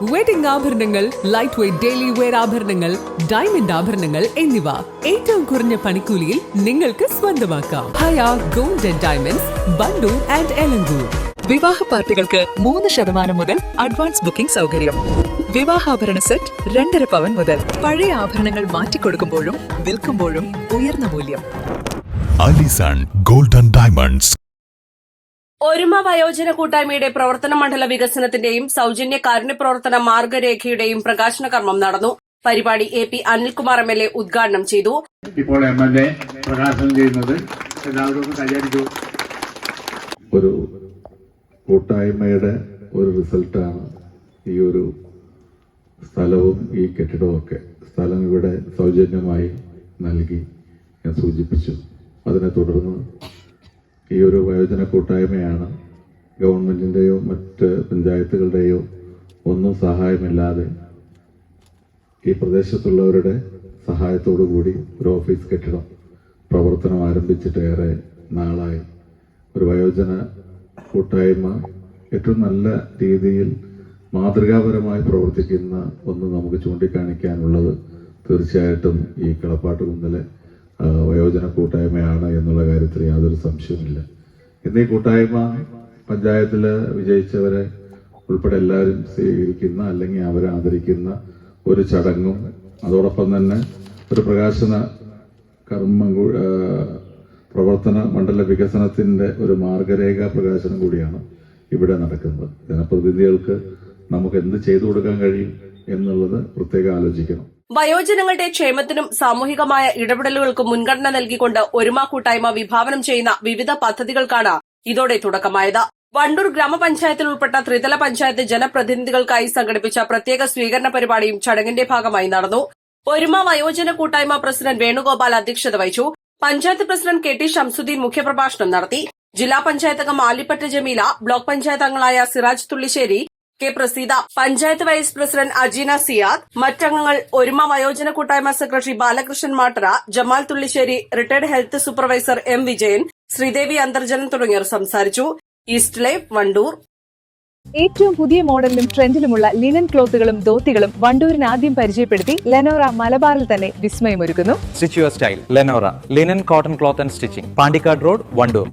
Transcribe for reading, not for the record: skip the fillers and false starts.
Wedding ആഭരണങ്ങൾ, light weight daily wear ആഭരണങ്ങൾ, diamond ആഭരണങ്ങൾ എന്നിവ ഏറ്റവും കുറഞ്ഞ പണിക്കൂലിയിൽ നിങ്ങൾക്ക് സ്വന്തമാക്കാം. Haya gold and diamonds, Wandoor and Elankur. വിവാഹ പാർട്ടികൾക്ക് 3% മുതൽ അഡ്വാൻസ് ബുക്കിംഗ് സൗകര്യം. വിവാഹാഭരണ സെറ്റ് 2.5 പവൻ മുതൽ. പഴയ ആഭരണങ്ങൾ മാറ്റിക്കൊടുക്കുമ്പോഴും വിൽക്കുമ്പോഴും ഉയർന്ന മൂല്യം. Allison gold and diamonds. ഒരുമ വയോജന കൂട്ടായ്മയുടെ പ്രവർത്തന മണ്ഡല വികസനത്തിന്റെയും സൌജന്യ കാരുണ്യ പ്രവർത്തന മാർഗരേഖയുടെയും പ്രകാശന കർമ്മം നടന്നു. പരിപാടി AP അനിൽകുമാർ MLA ഉദ്ഘാടനം ചെയ്തു. ഇപ്പോൾ MLA പ്രകാശനം ചെയ്യുന്നത് എല്ലാവരും കൈയടിച്ചു. ഒരു കൂട്ടായ്മയുടെ ഒരു റിസൾട്ടാണ് ഈ ഒരു സ്ഥലവും ഈ കെട്ടിടവും ഒക്കെ. സ്ഥലം ഇവിടെ സൗജന്യമായി നൽകി ഞാൻ സൂചിപ്പിച്ചു. അതിനെ തുടർന്ന് ഈ ഒരു വയോജന കൂട്ടായ്മയാണ് ഗവൺമെന്റിന്റെയോ മറ്റ് പഞ്ചായത്തുകളുടെയോ ഒന്നും സഹായമില്ലാതെ ഈ പ്രദേശത്തുള്ളവരുടെ സഹായത്തോടു കൂടി ഒരു ഓഫീസ് കെട്ടിടം പ്രവർത്തനം ആരംഭിച്ചിട്ട് ഏറെ നാളായി. ഒരു വയോജന കൂട്ടായ്മ ഏറ്റവും നല്ല രീതിയിൽ മാതൃകാപരമായി പ്രവർത്തിക്കുന്ന ഒന്ന് നമുക്ക് ചൂണ്ടിക്കാണിക്കാനുള്ളത് തീർച്ചയായിട്ടും ഈ കളപ്പാട്ടുകുന്നിലെ വയോജന കൂട്ടായ്മയാണ് എന്നുള്ള കാര്യത്തിൽ യാതൊരു സംശയവുമില്ല. ഇന്ന് ഈ കൂട്ടായ്മ പഞ്ചായത്തിൽ വിജയിച്ചവരെ ഉൾപ്പെടെ എല്ലാവരും സ്വീകരിക്കുന്ന അല്ലെങ്കിൽ അവരെ ആദരിക്കുന്ന ഒരു ചടങ്ങും അതോടൊപ്പം തന്നെ ഒരു പ്രകാശന കർമ്മം പ്രവർത്തന മണ്ഡല വികസനത്തിന്റെ ഒരു മാർഗരേഖ പ്രകാശനം കൂടിയാണ് ഇവിടെ നടക്കുന്നത്. ജനപ്രതിനിധികൾക്ക് നമുക്ക് എന്ത് ചെയ്തു കൊടുക്കാൻ കഴിയും എന്നുള്ളത് പ്രത്യേകം ആലോചിക്കണം. വയോജനങ്ങളുടെ ക്ഷേമത്തിനും സാമൂഹികമായ ഇടപെടലുകൾക്കും മുൻഗണന നൽകിക്കൊണ്ട് ഒരുമ കൂട്ടായ്മ വിഭാവനം ചെയ്യുന്ന വിവിധ പദ്ധതികൾക്കാണ് ഇതോടെ തുടക്കമായത്. വണ്ടൂർ ഗ്രാമപഞ്ചായത്തിൽ ഉൾപ്പെട്ട ത്രിതല പഞ്ചായത്ത് ജനപ്രതിനിധികൾക്കായി സംഘടിപ്പിച്ച പ്രത്യേക സ്വീകരണ പരിപാടിയും ചടങ്ങിന്റെ ഭാഗമായി നടന്നു. ഒരുമ വയോജന കൂട്ടായ്മ പ്രസിഡന്റ് വേണുഗോപാൽ അധ്യക്ഷത വഹിച്ചു. പഞ്ചായത്ത് പ്രസിഡന്റ് KT ഷംസുദ്ദീൻ മുഖ്യപ്രഭാഷണം നടത്തി. ജില്ലാ പഞ്ചായത്ത് അംഗം ആലിപ്പറ്റ ജമീല, ബ്ലോക്ക് പഞ്ചായത്ത് അംഗങ്ങളായ Siraj Thullissery, K Praseetha, panchayat vice president Ajeena Siyad, മറ്റംഗങ്ങൾ ഒരുമ വയോജന കൂട്ടായ്മ secretary Balakrishnan Mattara, Jamal Thullissery, retired health supervisor M Vijayan, Sridevi Antharjanam തുടങ്ങിയവർ സംസാരിച്ചു. East live Wandoor. ഏറ്റവും പുതിയ മോഡലിലും ട്രെൻഡിലുമുള്ള ലിനൻ ക്ലോത്തുകളും ധോത്തികളും വണ്ടൂരിന് ആദ്യം പരിചയപ്പെടുത്തി ലെനോറ മലബാറിൽ തന്നെ വിസ്മയമൊരുക്കുന്നു. Stitch your style Lenora linen cotton cloth and stitching, Pandikkad road, Wandoor.